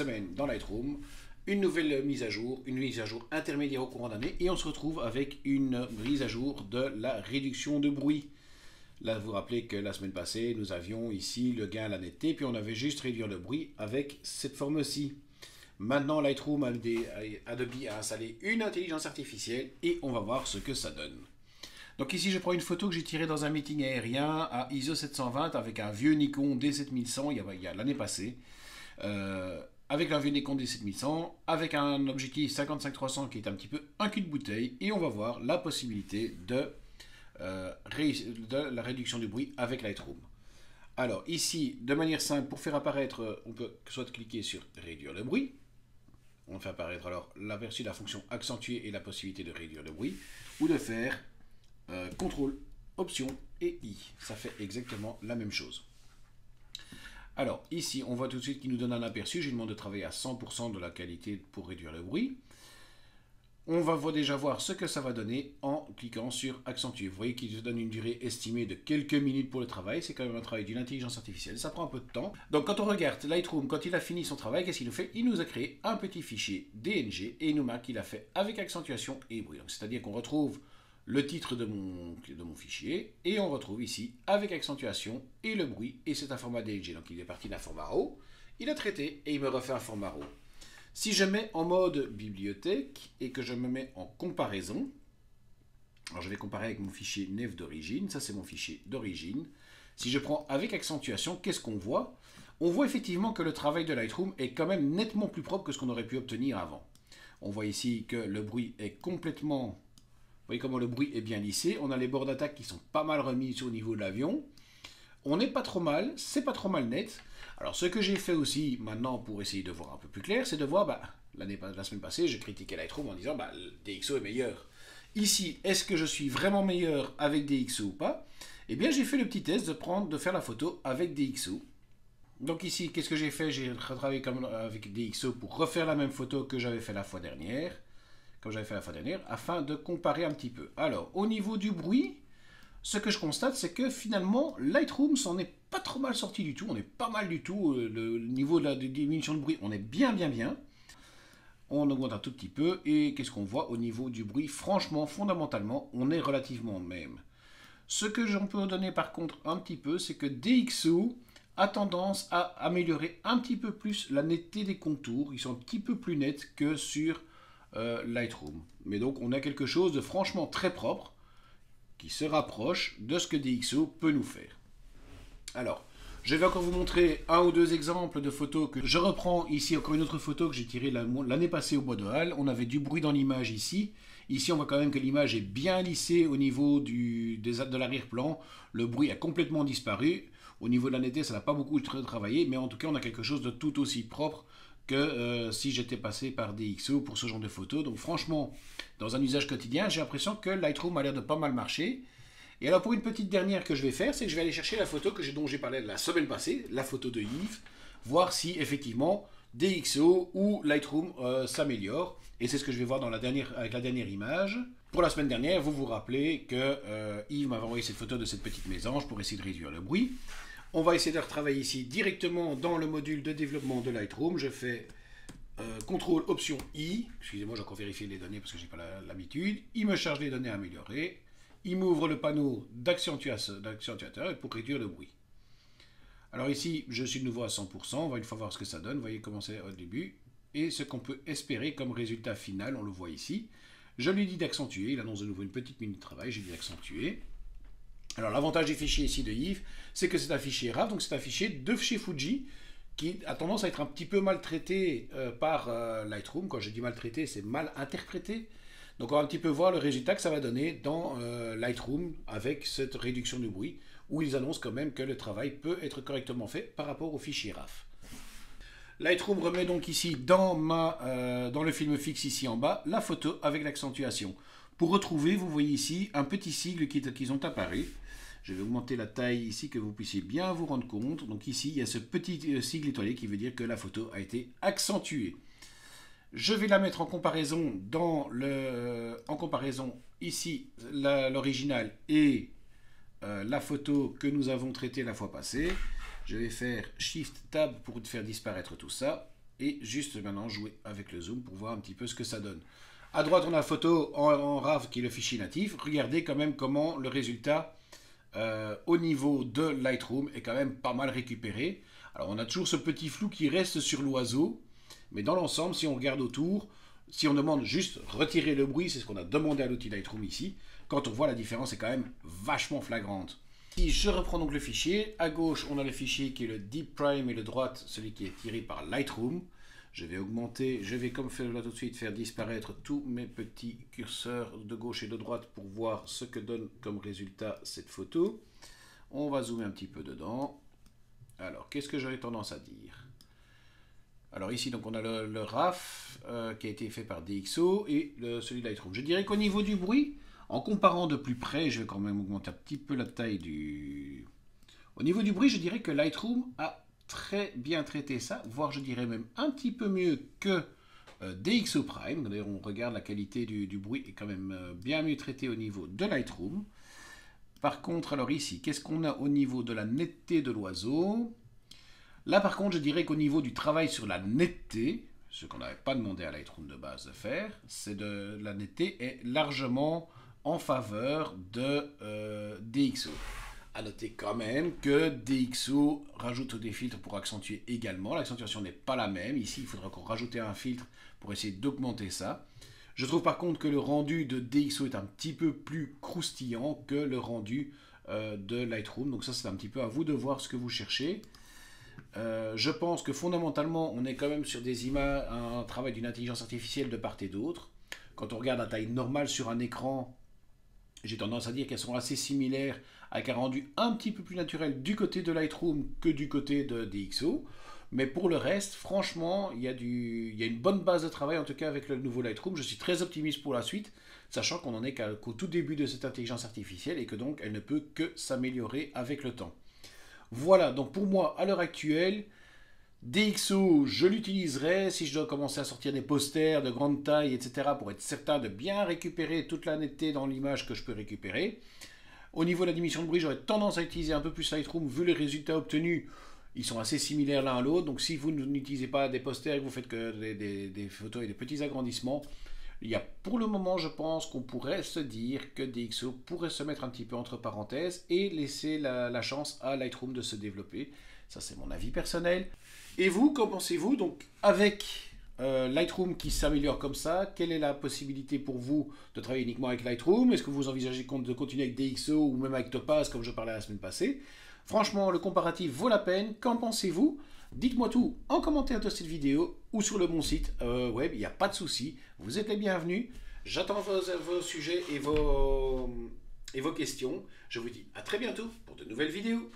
semaine dans Lightroom, une nouvelle mise à jour, une mise à jour intermédiaire au courant d'année, et on se retrouve avec une mise à jour de la réduction de bruit. Là, vous vous rappelez que la semaine passée, nous avions ici le gain à la netteté, puis on avait juste réduire le bruit avec cette forme-ci. Maintenant, Lightroom Adobe a installé une intelligence artificielle et on va voir ce que ça donne. Donc ici, je prends une photo que j'ai tirée dans un meeting aérien à ISO 720 avec un vieux Nikon D7100, il y a l'année passée. Avec un vieux Nikon D7100, avec un objectif 55-300 qui est un petit peu un cul de bouteille, et on va voir la possibilité de la réduction du bruit avec Lightroom. Alors ici, de manière simple, pour faire apparaître, on peut soit cliquer sur réduire le bruit. On fait apparaître alors l'aperçu de la fonction accentuer et la possibilité de réduire le bruit, ou de faire CTRL, Option et I. Ça fait exactement la même chose. Alors ici, on voit tout de suite qu'il nous donne un aperçu. Je lui demande de travailler à 100% de la qualité pour réduire le bruit. On va déjà voir ce que ça va donner en cliquant sur accentuer. Vous voyez qu'il se donne une durée estimée de quelques minutes pour le travail. C'est quand même un travail d'une intelligence artificielle. Ça prend un peu de temps. Donc quand on regarde Lightroom, quand il a fini son travail, qu'est-ce qu'il nous fait? Il nous a créé un petit fichier DNG et il nous marque qu'il a fait avec accentuation et bruit. C'est-à-dire qu'on retrouve le titre de mon fichier et on retrouve ici avec accentuation et le bruit, et c'est un format DNG. Donc il est parti d'un format RAW, il a traité et il me refait un format RAW. Si je mets en mode bibliothèque et que je me mets en comparaison, alors je vais comparer avec mon fichier NEF d'origine, ça c'est mon fichier d'origine. Si je prends avec accentuation, qu'est-ce qu'on voit? On voit effectivement que le travail de Lightroom est quand même nettement plus propre que ce qu'on aurait pu obtenir avant. On voit ici que le bruit est complètement... Vous voyez comment le bruit est bien lissé. On a les bords d'attaque qui sont pas mal remis au niveau de l'avion. On n'est pas trop mal, c'est pas trop mal net. Alors ce que j'ai fait aussi maintenant pour essayer de voir un peu plus clair, c'est de voir, la semaine passée, je critiquais Lightroom en disant DxO est meilleur. Ici, est-ce que je suis vraiment meilleur avec DxO ou pas? Eh bien j'ai fait le petit test de faire la photo avec DxO. Donc ici, qu'est-ce que j'ai fait? J'ai retravaillé avec DxO pour refaire la même photo que j'avais fait la fois dernière, afin de comparer un petit peu. Alors, au niveau du bruit, ce que je constate, c'est que finalement, Lightroom s'en est pas trop mal sorti du tout. On est pas mal du tout. Le niveau de la diminution de bruit, on est bien. On augmente un tout petit peu. Et qu'est-ce qu'on voit au niveau du bruit? Franchement, fondamentalement, on est relativement même. Ce que j'en peux donner par contre un petit peu, c'est que DxO a tendance à améliorer un petit peu plus la netteté des contours. Ils sont un petit peu plus nets que sur Lightroom. Mais donc, on a quelque chose de franchement très propre qui se rapproche de ce que DxO peut nous faire. Alors, je vais encore vous montrer un ou deux exemples de photos que je reprends ici. Encore une autre photo que j'ai tirée l'année passée au Bois de Halle. On avait du bruit dans l'image ici. Ici, on voit quand même que l'image est bien lissée au niveau de l'arrière-plan. Le bruit a complètement disparu. Au niveau de la netteté, ça n'a pas beaucoup travaillé, mais en tout cas, on a quelque chose de tout aussi propre que si j'étais passé par DxO pour ce genre de photos. Donc franchement, dans un usage quotidien, j'ai l'impression que Lightroom a l'air de pas mal marcher. Et alors pour une petite dernière que je vais faire, c'est que je vais aller chercher la photo dont j'ai parlé la semaine passée, la photo de Yves, voir si effectivement DxO ou Lightroom s'améliore. Et c'est ce que je vais voir avec la dernière image. Pour la semaine dernière, vous vous rappelez que Yves m'avait envoyé cette photo de cette petite mésange pour essayer de réduire le bruit. On va essayer de retravailler ici directement dans le module de développement de Lightroom. Je fais CTRL, Option I. Excusez-moi, j'ai encore vérifié les données parce que je n'ai pas l'habitude. Il me charge les données à améliorer. Il m'ouvre le panneau d'accentuateur pour réduire le bruit. Alors ici, je suis de nouveau à 100%. On va une fois voir ce que ça donne. Vous voyez comment c'est au début. Et ce qu'on peut espérer comme résultat final, on le voit ici. Je lui dis d'accentuer. Il annonce de nouveau une petite minute de travail. J'ai dit d'accentuer. Alors l'avantage des fichiers ici de Yves, c'est que c'est un fichier RAW, donc c'est un fichier de chez Fuji qui a tendance à être un petit peu maltraité par Lightroom. Quand je dis maltraité, c'est mal interprété. Donc on va un petit peu voir le résultat que ça va donner dans Lightroom avec cette réduction du bruit, où ils annoncent quand même que le travail peut être correctement fait par rapport au fichier RAW. Lightroom remet donc ici dans le film fixe ici en bas la photo avec l'accentuation. Pour retrouver, vous voyez ici un petit sigle qui ont apparu. Je vais augmenter la taille ici, que vous puissiez bien vous rendre compte. Donc ici, il y a ce petit sigle étoilé qui veut dire que la photo a été accentuée. Je vais la mettre en comparaison ici, l'original et la photo que nous avons traitée la fois passée. Je vais faire Shift Tab pour faire disparaître tout ça. et juste maintenant jouer avec le zoom pour voir un petit peu ce que ça donne. À droite, on a la photo en RAW qui est le fichier natif. Regardez quand même comment le résultat au niveau de Lightroom est quand même pas mal récupéré. Alors on a toujours ce petit flou qui reste sur l'oiseau, mais dans l'ensemble, si on regarde autour, si on demande juste retirer le bruit, c'est ce qu'on a demandé à l'outil Lightroom ici, quand on voit la différence est quand même vachement flagrante. Si je reprends donc le fichier, à gauche on a le fichier qui est le Deep Prime et le droite celui qui est tiré par Lightroom. Je vais augmenter, je vais comme faire là tout de suite faire disparaître tous mes petits curseurs de gauche et de droite pour voir ce que donne comme résultat cette photo. On va zoomer un petit peu dedans. Alors qu'est-ce que j'aurais tendance à dire? Alors ici donc on a le RAF qui a été fait par DxO et celui de Lightroom. Je dirais qu'au niveau du bruit, en comparant de plus près, je vais quand même augmenter un petit peu la taille du... Au niveau du bruit, je dirais que Lightroom a très bien traité ça, voire je dirais même un petit peu mieux que DxO Prime. D'ailleurs, on regarde la qualité du bruit est quand même bien mieux traité au niveau de Lightroom. Par contre, alors ici, qu'est-ce qu'on a au niveau de la netteté de l'oiseau? Là, par contre, je dirais qu'au niveau du travail sur la netteté, ce qu'on n'avait pas demandé à Lightroom de base de faire, c'est de la netteté est largement en faveur de DxO. A noter quand même que DxO rajoute des filtres pour accentuer également. L'accentuation n'est pas la même. Ici, il faudra encore rajouter un filtre pour essayer d'augmenter ça. Je trouve par contre que le rendu de DxO est un petit peu plus croustillant que le rendu de Lightroom. Donc ça, c'est un petit peu à vous de voir ce que vous cherchez. Je pense que fondamentalement, on est quand même sur des images, un travail d'une intelligence artificielle de part et d'autre. Quand on regarde la taille normale sur un écran, j'ai tendance à dire qu'elles sont assez similaires, avec un rendu un petit peu plus naturel du côté de Lightroom que du côté de DxO. Mais pour le reste, franchement, il y a une bonne base de travail, en tout cas avec le nouveau Lightroom. Je suis très optimiste pour la suite, sachant qu'on n'en est qu'au tout début de cette intelligence artificielle et que donc elle ne peut que s'améliorer avec le temps. Voilà, donc pour moi, à l'heure actuelle, DxO, je l'utiliserai si je dois commencer à sortir des posters de grande taille, etc. pour être certain de bien récupérer toute la netteté dans l'image que je peux récupérer. Au niveau de la diminution de bruit, j'aurais tendance à utiliser un peu plus Lightroom vu les résultats obtenus. Ils sont assez similaires l'un à l'autre, donc si vous n'utilisez pas des posters et que vous faites que des photos et des petits agrandissements, il y a pour le moment, je pense qu'on pourrait se dire que DxO pourrait se mettre un petit peu entre parenthèses et laisser la chance à Lightroom de se développer. Ça, c'est mon avis personnel. Et vous, qu'en pensez-vous? Donc, avec Lightroom qui s'améliore comme ça, quelle est la possibilité pour vous de travailler uniquement avec Lightroom? Est-ce que vous envisagez de continuer avec DxO ou même avec Topaz, comme je parlais la semaine passée? Franchement, le comparatif vaut la peine. Qu'en pensez-vous? Dites-moi tout en commentaire de cette vidéo ou sur le bon site web, il n'y a pas de souci. Vous êtes les bienvenus. J'attends vos sujets et vos questions. Je vous dis à très bientôt pour de nouvelles vidéos.